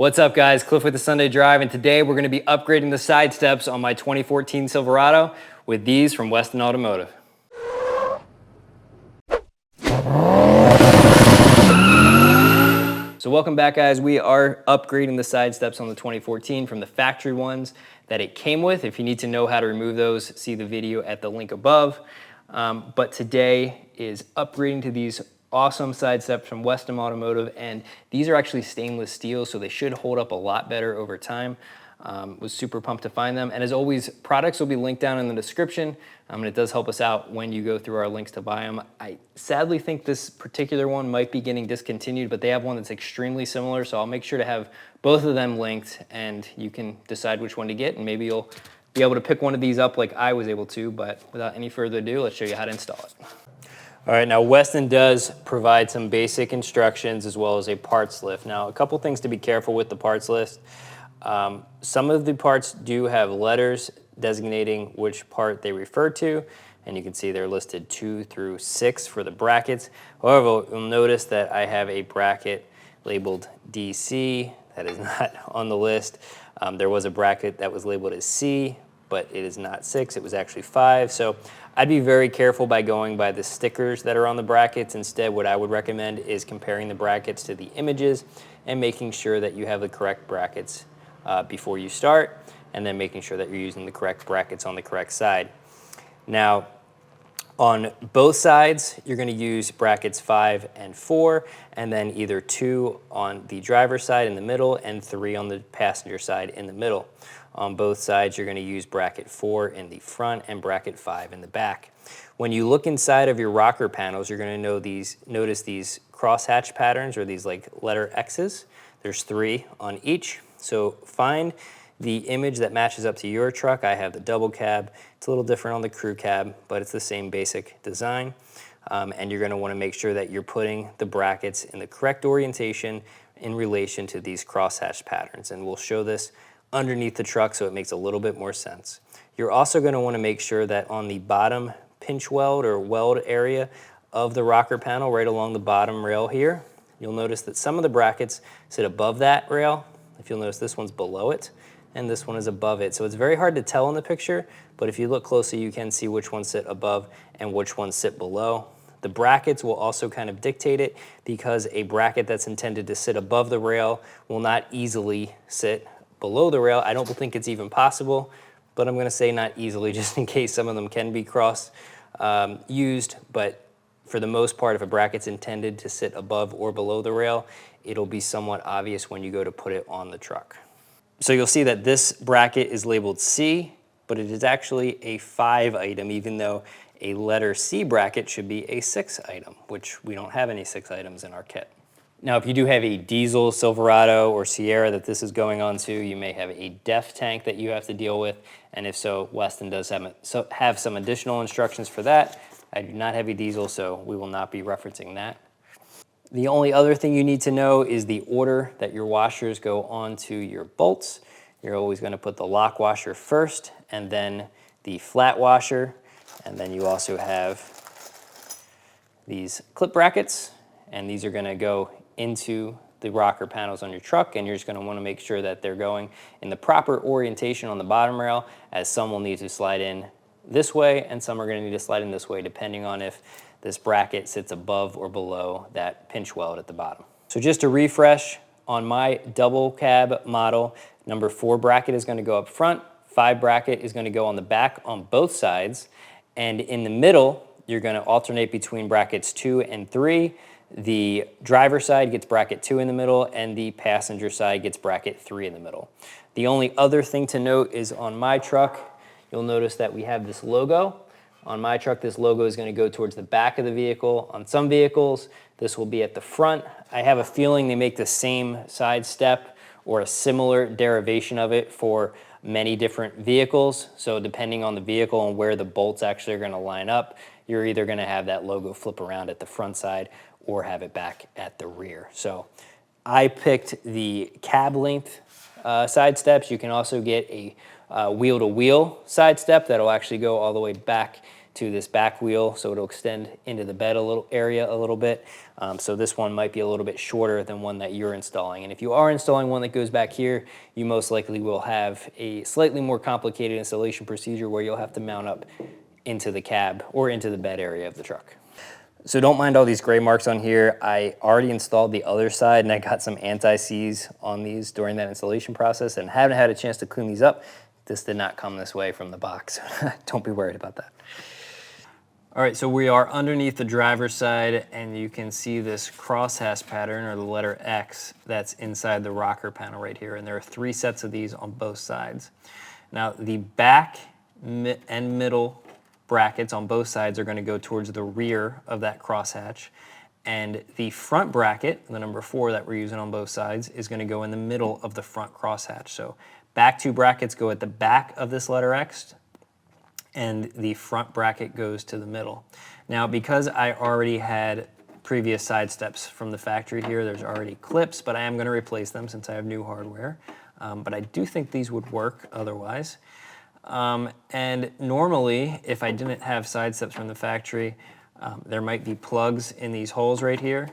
What's up guys, Cliff with the Sunday Drive, and today we're going to be upgrading the side steps on my 2014 Silverado with these from Westin Automotive. So welcome back guys, we are upgrading the side steps on the 2014 from the factory ones that it came with. If you need to know how to remove those, see the video at the link above. But today is upgrading to these awesome side steps from Westin Automotive, and these are actually stainless steel, so they should hold up a lot better over time. Was super pumped to find them, and as always, products will be linked down in the description, and it does help us out when you go through our links to buy them. I sadly think this particular one might be getting discontinued, but they have one that's extremely similar, so I'll make sure to have both of them linked, and you can decide which one to get, and maybe you'll be able to pick one of these up like I was able to. But without any further ado, let's show you how to install it. All right, now Westin does provide some basic instructions as well as a parts list. Now, a couple things to be careful with the parts list. Some of the parts do have letters designating which part they refer to, and you can see they're listed 2 through 6 for the brackets. However, you'll notice that I have a bracket labeled DC that is not on the list. There was a bracket that was labeled as C, but it is not 6, it was actually 5. So I'd be very careful by going by the stickers that are on the brackets. Instead, what I would recommend is comparing the brackets to the images and making sure that you have the correct brackets before you start, and then making sure that you're using the correct brackets on the correct side. Now, on both sides, you're going to use brackets 5 and 4, and then either 2 on the driver's side in the middle and 3 on the passenger side in the middle. On both sides, you're going to use bracket 4 in the front and bracket 5 in the back. When you look inside of your rocker panels, you're going to notice these crosshatch patterns, or these like letter X's. There's 3 on each. So find the image that matches up to your truck. I have the double cab. It's a little different on the crew cab, but it's the same basic design. And you're going to want to make sure that you're putting the brackets in the correct orientation in relation to these crosshatch patterns. And we'll show this underneath the truck so it makes a little bit more sense. You're also going to want to make sure that on the bottom pinch weld or weld area of the rocker panel, right along the bottom rail here, you'll notice that some of the brackets sit above that rail. If you'll notice, this one's below it, and this one is above it. So it's very hard to tell in the picture, but if you look closely, you can see which ones sit above and which ones sit below. The brackets will also kind of dictate it, because a bracket that's intended to sit above the rail will not easily sit below the rail. I don't think it's even possible, but I'm going to say not easily just in case some of them can be cross used. But for the most part, if a bracket's intended to sit above or below the rail, it'll be somewhat obvious when you go to put it on the truck. So you'll see that this bracket is labeled C, but it is actually a 5 item, even though a letter C bracket should be a 6 item, which we don't have any 6 items in our kit. Now, if you do have a diesel Silverado or Sierra that this is going on to, you may have a DEF tank that you have to deal with, and if so, Westin does have some additional instructions for that. I do not have a diesel, so we will not be referencing that. The only other thing you need to know is the order that your washers go onto your bolts. You're always going to put the lock washer first, and then the flat washer, and then you also have these clip brackets, and these are going to go into the rocker panels on your truck, and you're just going to want to make sure that they're going in the proper orientation on the bottom rail, as some will need to slide in this way and some are going to need to slide in this way, depending on if this bracket sits above or below that pinch weld at the bottom. So just to refresh, on my double cab model, number 4 bracket is going to go up front, 5 bracket is going to go on the back on both sides, and in the middle you're going to alternate between brackets 2 and 3. The driver side gets bracket 2 in the middle, and the passenger side gets bracket 3 in the middle. The only other thing to note is on my truck, you'll notice that we have this logo. On my truck, this logo is going to go towards the back of the vehicle. On some vehicles, this will be at the front. I have a feeling they make the same side step or a similar derivation of it for many different vehicles. So depending on the vehicle and where the bolts actually are going to line up, you're either going to have that logo flip around at the front side or have it back at the rear. So I picked the cab length side steps. You can also get a wheel-to-wheel side step that'll actually go all the way back to this back wheel, so it'll extend into the bed a little bit. So this one might be a little bit shorter than one that you're installing. And if you are installing one that goes back here, you most likely will have a slightly more complicated installation procedure where you'll have to mount up into the cab or into the bed area of the truck. So don't mind all these gray marks on here. I already installed the other side and I got some anti-seize on these during that installation process and haven't had a chance to clean these up. This did not come this way from the box. Don't be worried about that. All right, so we are underneath the driver's side and you can see this crosshatch pattern, or the letter X, that's inside the rocker panel right here. And there are 3 sets of these on both sides. Now the back and middle brackets on both sides are going to go towards the rear of that crosshatch, and the front bracket, the number 4 that we're using on both sides, is going to go in the middle of the front crosshatch. So back 2 brackets go at the back of this letter X, and the front bracket goes to the middle. Now, because I already had previous side steps from the factory here, there's already clips, but I am going to replace them since I have new hardware. But I do think these would work otherwise. And normally, if I didn't have side steps from the factory, there might be plugs in these holes right here.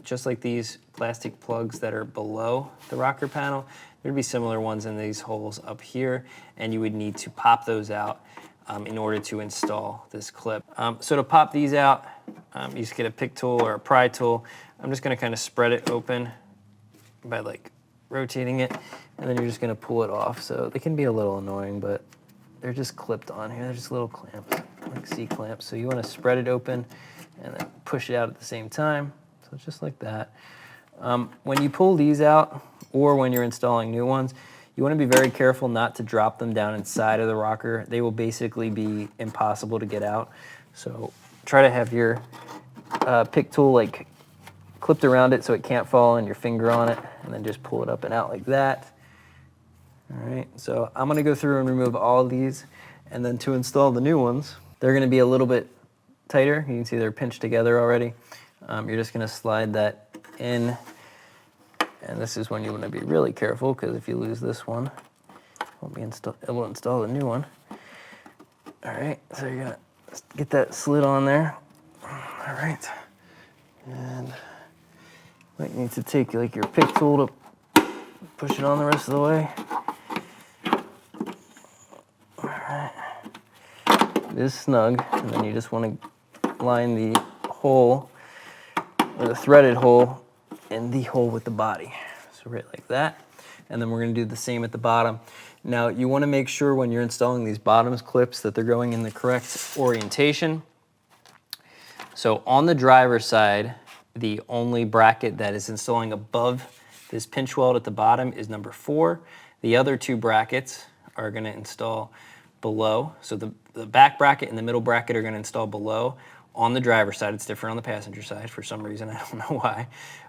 Just like these plastic plugs that are below the rocker panel, there'd be similar ones in these holes up here, and you would need to pop those out in order to install this clip. So to pop these out, you just get a pick tool or a pry tool. I'm just gonna kind of spread it open by like rotating it, and then you're just gonna pull it off. So they can be a little annoying, but they're just clipped on here. They're just little clamps, like C-clamps. So you wanna spread it open and then push it out at the same time. So just like that. When you pull these out, or when you're installing new ones, you wanna be very careful not to drop them down inside of the rocker. They will basically be impossible to get out. So try to have your pick tool like clipped around it so it can't fall, and your finger on it, and then just pull it up and out like that. All right, so I'm gonna go through and remove all of these, and then to install the new ones, they're gonna be a little bit tighter. You can see they're pinched together already. You're just gonna slide that in, and this is when you wanna be really careful, because if you lose this one, it won't install the new one. All right, so you're gonna get that slid on there. All right, and you need to take like your pick tool to push it on the rest of the way. All right, it is snug, and then you just want to line the hole, or the threaded hole, in the hole with the body. So right like that, and then we're going to do the same at the bottom. Now you want to make sure when you're installing these bottoms clips that they're going in the correct orientation. So on the driver's side, the only bracket that is installing above this pinch weld at the bottom is number 4. The other 2 brackets are going to install below. So the back bracket and the middle bracket are going to install below. On the driver's side, it's different on the passenger side for some reason, I don't know why.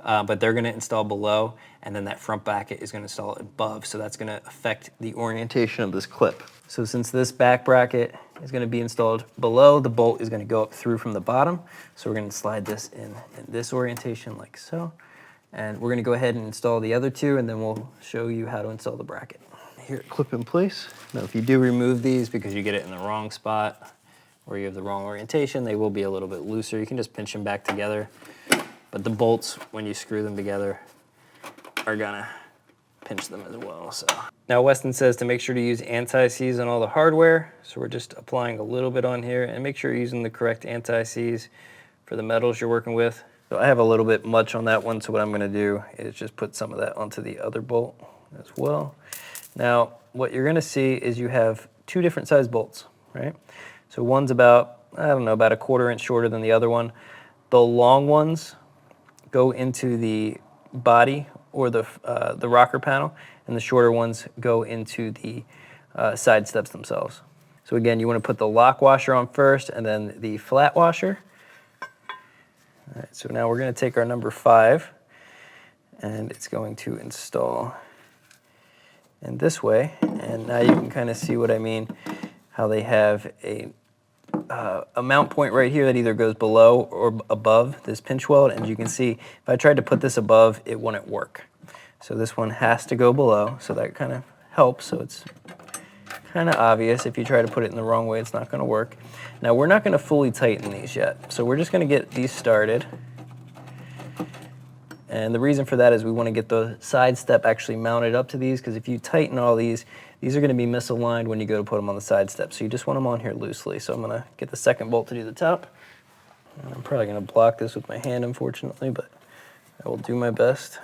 But they're going to install below, and then that front bracket is going to install above. So that's going to affect the orientation of this clip. So since this back bracket is going to be installed below, the bolt is going to go up through from the bottom. So we're going to slide this in this orientation like so. And we're going to go ahead and install the other 2, and then we'll show you how to install the bracket. Here, clip in place. Now if you do remove these because you get it in the wrong spot or you have the wrong orientation, they will be a little bit looser. You can just pinch them back together. But the bolts, when you screw them together, are gonna pinch them as well. So now Westin says to make sure to use anti-seize on all the hardware. So we're just applying a little bit on here, and make sure you're using the correct anti-seize for the metals you're working with. So I have a little bit much on that one, so what I'm gonna do is just put some of that onto the other bolt as well. Now, what you're gonna see is you have 2 different size bolts, right? So one's about, I don't know, about a 1/4 inch shorter than the other one. The long ones go into the body or the rocker panel, and the shorter ones go into the side steps themselves. So again, you want to put the lock washer on first, and then the flat washer. All right, so now we're going to take our number 5, and it's going to install in this way. And now you can kind of see what I mean, how they have a mount point right here that either goes below or above this pinch weld. And you can see if I tried to put this above, it wouldn't work. So this one has to go below, so that kind of helps. So it's kind of obvious. If you try to put it in the wrong way, it's not going to work. Now, we're not going to fully tighten these yet, so we're just going to get these started. And the reason for that is we want to get the side step actually mounted up to these, because if you tighten all these are going to be misaligned when you go to put them on the side step. So you just want them on here loosely. So I'm going to get the second bolt to do the top. And I'm probably going to block this with my hand, unfortunately, but I will do my best.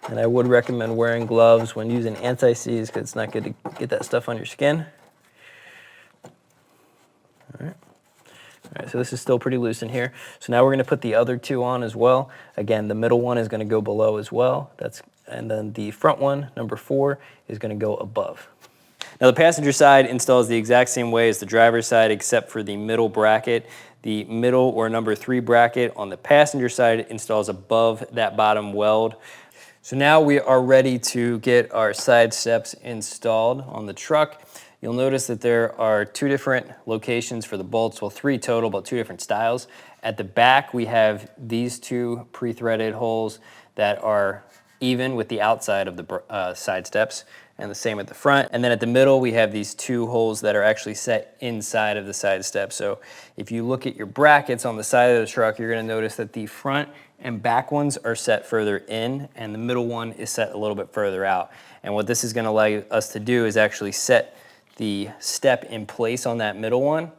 And I would recommend wearing gloves when using anti-seize, because it's not good to get that stuff on your skin. All right, so this is still pretty loose in here. So now we're going to put the other two on as well. Again, the middle one is going to go below as well. And then the front one, number 4, is going to go above. Now the passenger side installs the exact same way as the driver's side, except for the middle bracket. The middle or number 3 bracket on the passenger side installs above that bottom weld. So now we are ready to get our side steps installed on the truck. You'll notice that there are 2 different locations for the bolts, well 3 total, but 2 different styles. At the back we have these 2 pre-threaded holes that are even with the outside of the side steps, and the same at the front. And then at the middle we have these 2 holes that are actually set inside of the side step. So if you look at your brackets on the side of the truck, you're going to notice that the front and back ones are set further in, and the middle one is set a little bit further out. And what this is going to allow us to do is actually set the step in place on that middle one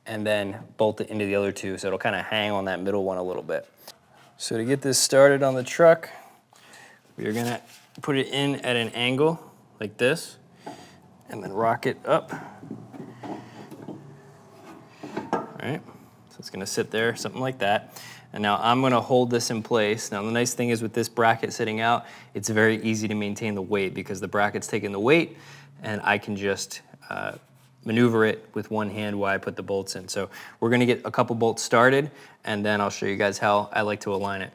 and then bolt it into the other 2, so it'll kind of hang on that middle one a little bit. So to get this started on the truck, we're going to put it in at an angle like this and then rock it up. All right, so it's going to sit there, something like that. And now I'm going to hold this in place. Now the nice thing is with this bracket sitting out, it's very easy to maintain the weight because the bracket's taking the weight and I can just maneuver it with one hand while I put the bolts in. So we're going to get a couple bolts started and then I'll show you guys how I like to align it.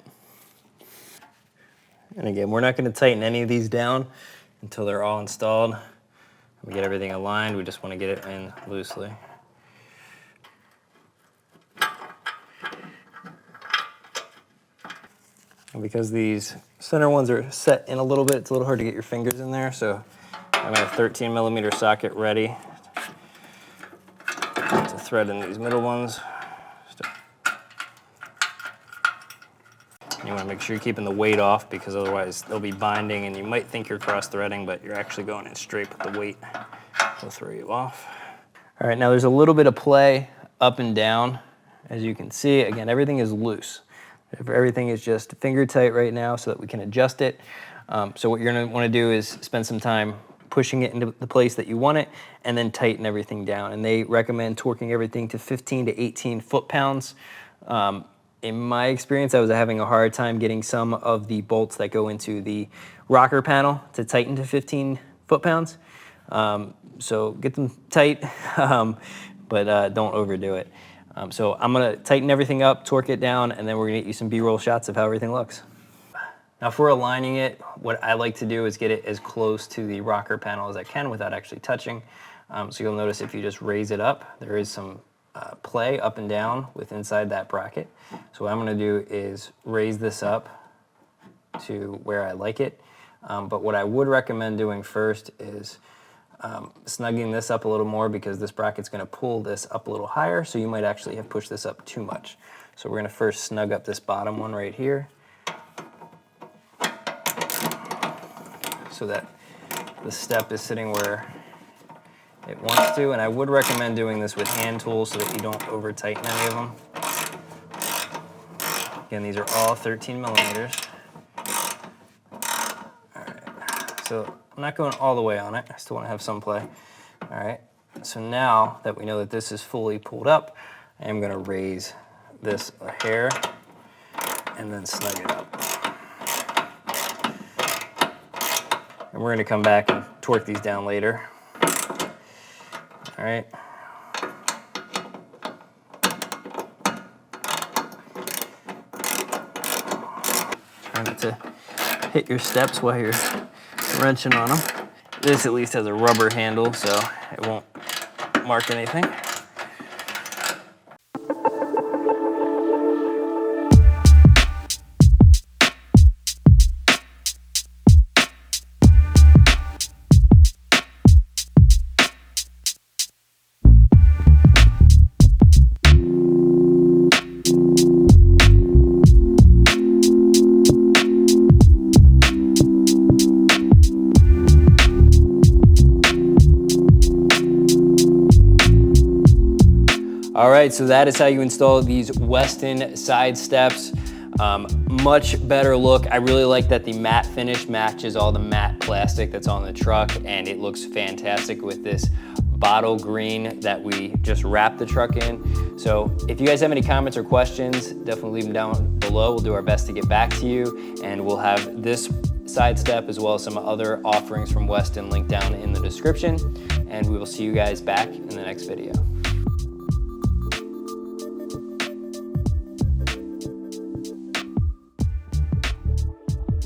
And again, we're not going to tighten any of these down until they're all installed. We get everything aligned, we just want to get it in loosely. And because these center ones are set in a little bit, it's a little hard to get your fingers in there, so I have a 13mm socket ready to thread in these middle ones. You want to make sure you're keeping the weight off because otherwise they'll be binding and you might think you're cross-threading, but you're actually going in straight with the weight. It'll throw you off. All right, now there's a little bit of play up and down. As you can see, again, everything is loose. Everything is just finger tight right now so that we can adjust it. So what you're going to want to do is spend some time pushing it into the place that you want it and then tighten everything down. And they recommend torquing everything to 15 to 18 foot-pounds. In my experience, I was having a hard time getting some of the bolts that go into the rocker panel to tighten to 15 foot-pounds. So get them tight, but don't overdo it. So I'm going to tighten everything up, torque it down, and then we're going to get you some B-roll shots of how everything looks. Now for aligning it, what I like to do is get it as close to the rocker panel as I can without actually touching. So you'll notice if you just raise it up, there is some play up and down with inside that bracket. So what I'm going to do is raise this up to where I like it. But what I would recommend doing first is snugging this up a little more because this bracket's going to pull this up a little higher, so you might actually have pushed this up too much. So we're going to first snug up this bottom one right here so that the step is sitting where it wants to, and I would recommend doing this with hand tools so that you don't over tighten any of them. Again, these are all 13mm. Alright, so I'm not going all the way on it, I still want to have some play. Alright, so now that we know that this is fully pulled up, I am going to raise this a hair and then snug it up. And we're going to come back and torque these down later. All right. Try not to hit your steps while you're wrenching on them. This at least has a rubber handle, so it won't mark anything. All right, so that is how you install these Westin side steps. Much better look. I really like that the matte finish matches all the matte plastic that's on the truck, and it looks fantastic with this bottle green that we just wrapped the truck in. So if you guys have any comments or questions, definitely leave them down below. We'll do our best to get back to you, and we'll have this side step as well as some other offerings from Westin linked down in the description, and we will see you guys back in the next video.